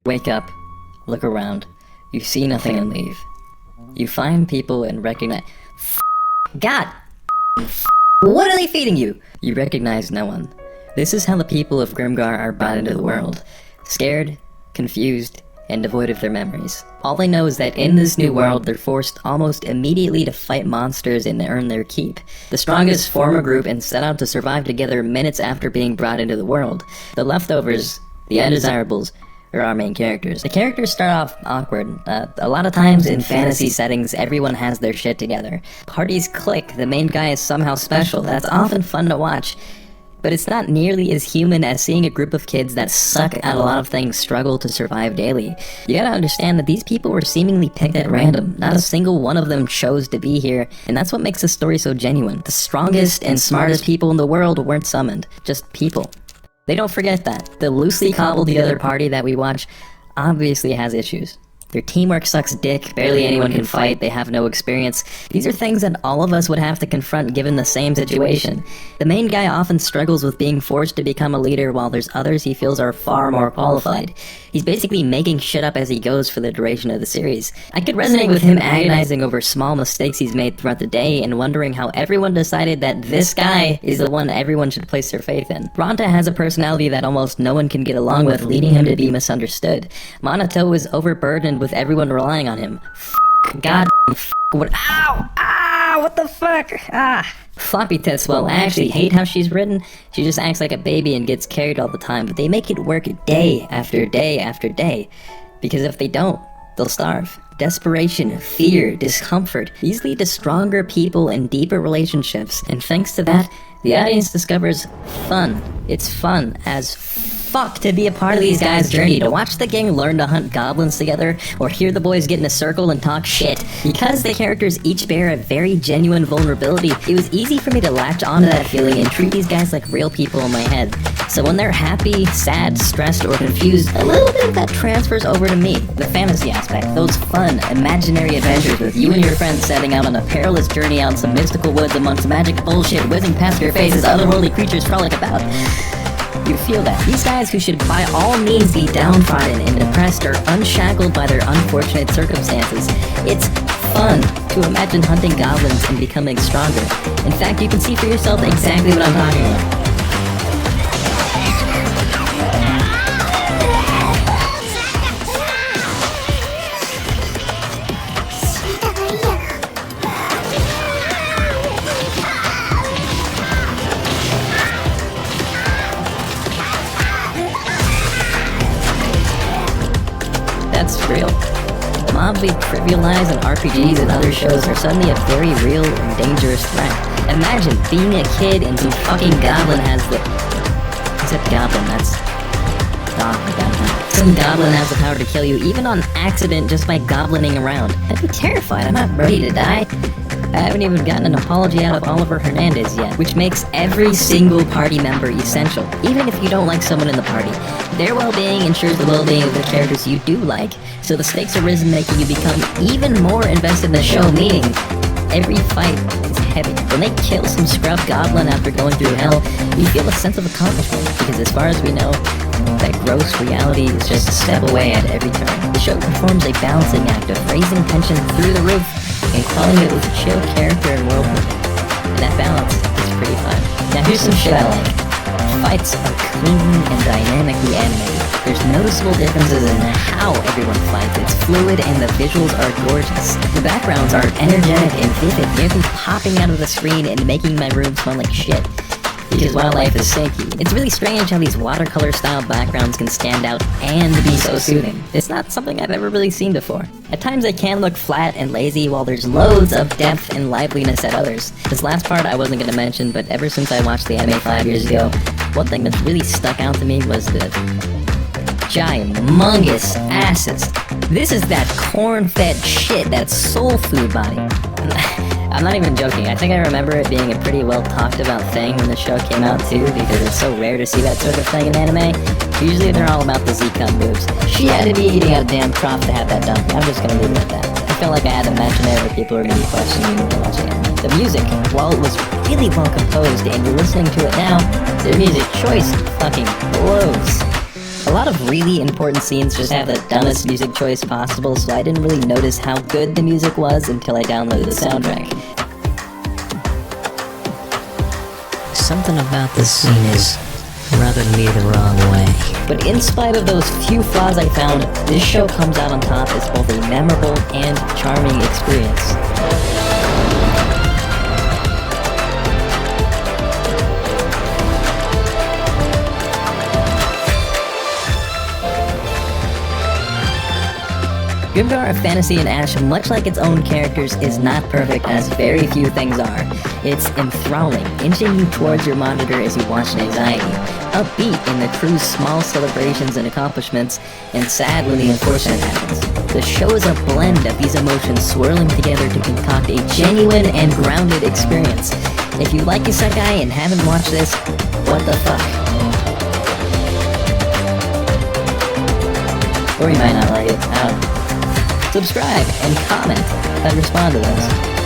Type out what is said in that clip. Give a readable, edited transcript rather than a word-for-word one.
Wake up, look around, you see nothing and leave. You find people and recognize... God! What are they feeding you? You recognize no one. This is how the people of Grimgar are brought into the world. Scared, confused, and devoid of their memories. All they know is that in this new world, they're forced almost immediately to fight monsters and earn their keep. The strongest form a group and set out to survive together minutes after being brought into the world. The leftovers, the undesirables, are our main characters. The characters start off awkward. A lot of times in fantasy settings, everyone has their shit together. Parties click, the main guy is somehow special. That's often fun to watch. But it's not nearly as human as seeing a group of kids that suck at a lot of things struggle to survive daily. You gotta understand that these people were seemingly picked at random. Not a single one of them chose to be here, and that's what makes the story so genuine. The strongest and smartest people in the world weren't summoned, just people. They don't forget that. The loosely cobbled together party that we watch obviously has issues. Their teamwork sucks dick, barely anyone can fight, they have no experience. These are things that all of us would have to confront given the same situation. The main guy often struggles with being forced to become a leader while there's others he feels are far more qualified. He's basically making shit up as he goes for the duration of the series. I could resonate with him agonizing over small mistakes he's made throughout the day and wondering how everyone decided that this guy is the one everyone should place their faith in. Ronta has a personality that almost no one can get along with, leading him to be misunderstood. Minato is overburdened with everyone relying on him. God, what? Ow! Ah! What the fuck? Ah! Floppy tits, well, I actually hate how she's written. She just acts like a baby and gets carried all the time, but they make it work day after day after day. Because if they don't, they'll starve. Desperation, fear, discomfort, these lead to stronger people and deeper relationships, and thanks to that, the audience discovers fun. It's fun as fuck to be a part of these guys' journey, to watch the gang learn to hunt goblins together, or hear the boys get in a circle and talk shit. Because the characters each bear a very genuine vulnerability, it was easy for me to latch onto that feeling and treat these guys like real people in my head. So when they're happy, sad, stressed, or confused, a little bit of that transfers over to me. The fantasy aspect, those fun, imaginary adventures with you and your friends setting out on a perilous journey out in some mystical woods amongst magic bullshit whizzing past your face as otherworldly creatures frolic about. You feel that. These guys who should by all means be downtrodden and depressed are unshackled by their unfortunate circumstances. It's fun to imagine hunting goblins and becoming stronger. In fact, you can see for yourself exactly what I'm talking about. That's real. Mobs we trivialize in RPGs and other shows are suddenly a very real and dangerous threat. Imagine being a kid and some fucking goblin has the... Except goblin, that's... Some goblin has the power to kill you, even on accident, just by goblining around. I'd be terrified, I'm not ready to die. I haven't even gotten an apology out of Oliver Hernandez yet, which makes every single party member essential, even if you don't like someone in the party. Their well-being ensures the well-being of the characters you do like, so the stakes are risen, making you become even more invested in the show, meaning every fight is heavy. When they kill some scrub goblin after going through hell, you feel a sense of accomplishment, because as far as we know, that gross reality is just a step away at every turn. The show performs a balancing act of raising tension through the roof and calling it with chill character and worldbuilding. And that balance is pretty fun. Now here's some shit I like. Fights are clean and dynamically animated. There's noticeable differences in how everyone fights. It's fluid and the visuals are gorgeous. The backgrounds are energetic and vivid, nearly popping out of the screen and making my room smell like shit. Because wildlife is stinky. It's really strange how these watercolor style backgrounds can stand out and be so soothing. It's not something I've ever really seen before. At times they can look flat and lazy, while there's loads of depth and liveliness at others. This last part I wasn't gonna mention, but ever since I watched the anime 5 years ago, one thing that's really stuck out to me was the gymongous asses. This is that corn-fed shit, that soul food body. I'm not even joking, I think I remember it being a pretty well talked about thing when the show came out too, because it's so rare to see that sort of thing in anime. Usually they're all about the Z-Cup moves. She had to be eating a damn crop to have that done. I'm just gonna leave it at that. I felt like I had to mention it or people are gonna be questioning me for watching it. The music, while it was really well composed and you're listening to it now, the music choice fucking blows. A lot of really important scenes just have the dumbest music choice possible, so I didn't really notice how good the music was until I downloaded the soundtrack. Something about this scene is rubbing me the wrong way. But in spite of those few flaws I found, this show comes out on top as both a memorable and charming experience. Grimgar of Fantasy and Ash, much like its own characters, is not perfect, as very few things are. It's enthralling, inching you towards your monitor as you watch in anxiety, upbeat in the crew's small celebrations and accomplishments, and sad when the enforcement happens. The show is a blend of these emotions swirling together to concoct a genuine and grounded experience. If you like isekai and haven't watched this, what the fuck? Or you might not like it, I don't know. Subscribe and comment and respond to those.